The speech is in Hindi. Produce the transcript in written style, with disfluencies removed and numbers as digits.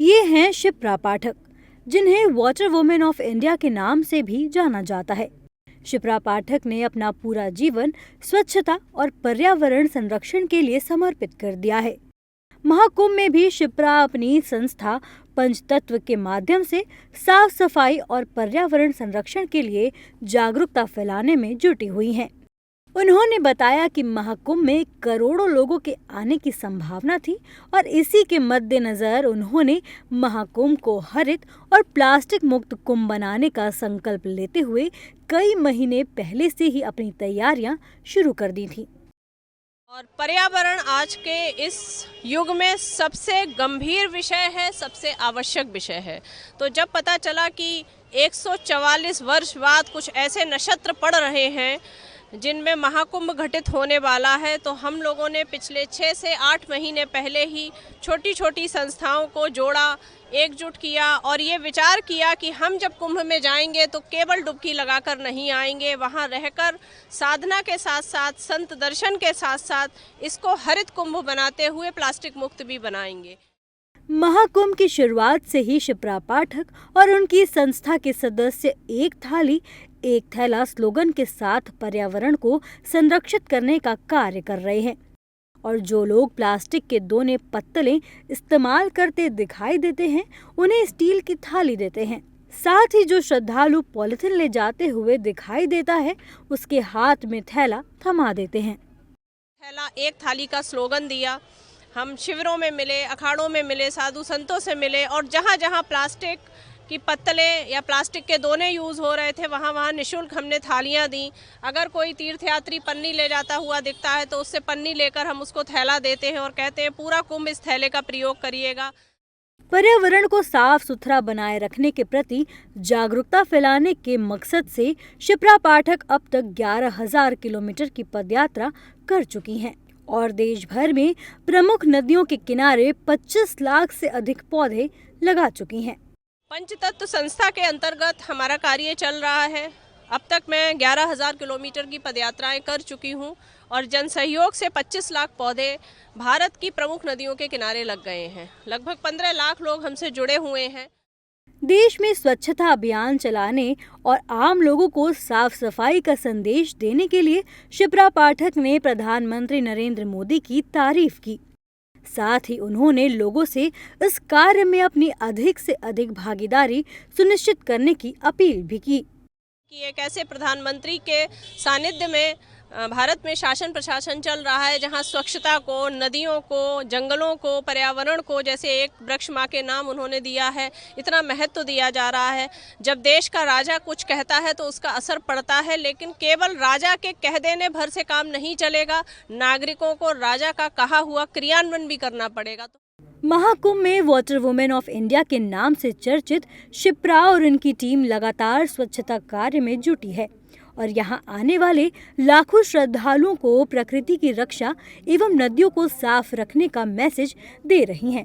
ये हैं शिप्रा पाठक, जिन्हें वाटर वुमेन ऑफ इंडिया के नाम से भी जाना जाता है। शिप्रा पाठक ने अपना पूरा जीवन स्वच्छता और पर्यावरण संरक्षण के लिए समर्पित कर दिया है। महाकुंभ में भी शिप्रा अपनी संस्था पंचतत्व के माध्यम से साफ सफाई और पर्यावरण संरक्षण के लिए जागरूकता फैलाने में जुटी हुई हैं। उन्होंने बताया कि महाकुंभ में करोड़ों लोगों के आने की संभावना थी और इसी के मद्देनजर उन्होंने महाकुंभ को हरित और प्लास्टिक मुक्त कुंभ बनाने का संकल्प लेते हुए कई महीने पहले से ही अपनी तैयारियां शुरू कर दी थी। और पर्यावरण आज के इस युग में सबसे गंभीर विषय है, सबसे आवश्यक विषय है। तो जब पता चला कि 144 वर्ष बाद कुछ ऐसे नक्षत्र पड़ रहे हैं जिनमें महाकुंभ घटित होने वाला है, तो हम लोगों ने पिछले 6 से 8 महीने पहले ही छोटी छोटी संस्थाओं को जोड़ा, एकजुट किया और ये विचार किया कि हम जब कुंभ में जाएंगे तो केवल डुबकी लगाकर नहीं आएंगे, वहाँ रहकर साधना के साथ साथ संत दर्शन के साथ साथ इसको हरित कुंभ बनाते हुए प्लास्टिक मुक्त भी बनाएंगे। महाकुंभ की शुरुआत से ही शिप्रा पाठक और उनकी संस्था के सदस्य एक थाली एक थैला स्लोगन के साथ पर्यावरण को संरक्षित करने का कार्य कर रहे हैं। और जो लोग प्लास्टिक के दोने पत्तलें इस्तेमाल करते दिखाई देते हैं, उन्हें स्टील की थाली देते हैं। साथ ही जो श्रद्धालु पॉलिथीन ले जाते हुए दिखाई देता है, उसके हाथ में थैला थमा देते हैं। थैला एक थाली का स्लोगन दिया। हम शिविरों में मिले, अखाड़ों में मिले, साधु संतों से मिले और जहाँ जहाँ प्लास्टिक की पत्तलें या प्लास्टिक के दोने यूज़ हो रहे थे वहाँ निःशुल्क हमने थालियाँ दी। अगर कोई तीर्थयात्री पन्नी ले जाता हुआ दिखता है तो उससे पन्नी लेकर हम उसको थैला देते हैं और कहते हैं पूरा कुंभ इस थैले का प्रयोग करिएगा। पर्यावरण को साफ सुथरा बनाए रखने के प्रति जागरूकता फैलाने के मकसद से शिप्रा पाठक अब तक 11,000 किलोमीटर की पदयात्रा कर चुकी हैं और देश भर में प्रमुख नदियों के किनारे 25 लाख से अधिक पौधे लगा चुकी हैं। पंचतत्व संस्था के अंतर्गत हमारा कार्य चल रहा है। अब तक मैं 11,000 किलोमीटर की पदयात्राएं कर चुकी हूं और जन सहयोग से 25 लाख पौधे भारत की प्रमुख नदियों के किनारे लग गए हैं। लगभग 15 लाख लोग हमसे जुड़े हुए हैं। देश में स्वच्छता अभियान चलाने और आम लोगों को साफ सफाई का संदेश देने के लिए शिप्रा पाठक ने प्रधानमंत्री नरेंद्र मोदी की तारीफ की। साथ ही उन्होंने लोगों से इस कार्य में अपनी अधिक से अधिक भागीदारी सुनिश्चित करने की अपील भी की। कि एक ऐसे प्रधानमंत्री के सानिध्य में भारत में शासन प्रशासन चल रहा है जहां स्वच्छता को, नदियों को, जंगलों को, पर्यावरण को, जैसे एक वृक्ष माँ के नाम उन्होंने दिया है, इतना महत्व दिया जा रहा है। जब देश का राजा कुछ कहता है तो उसका असर पड़ता है, लेकिन केवल राजा के कह देने भर से काम नहीं चलेगा। नागरिकों को राजा का कहा हुआ क्रियान्वयन भी करना पड़ेगा। महाकुंभ में वाटर वुमेन ऑफ इंडिया के नाम से चर्चित शिप्रा और उनकी टीम लगातार स्वच्छता कार्य में जुटी है और यहां आने वाले लाखों श्रद्धालुओं को प्रकृति की रक्षा एवं नदियों को साफ रखने का मैसेज दे रही हैं।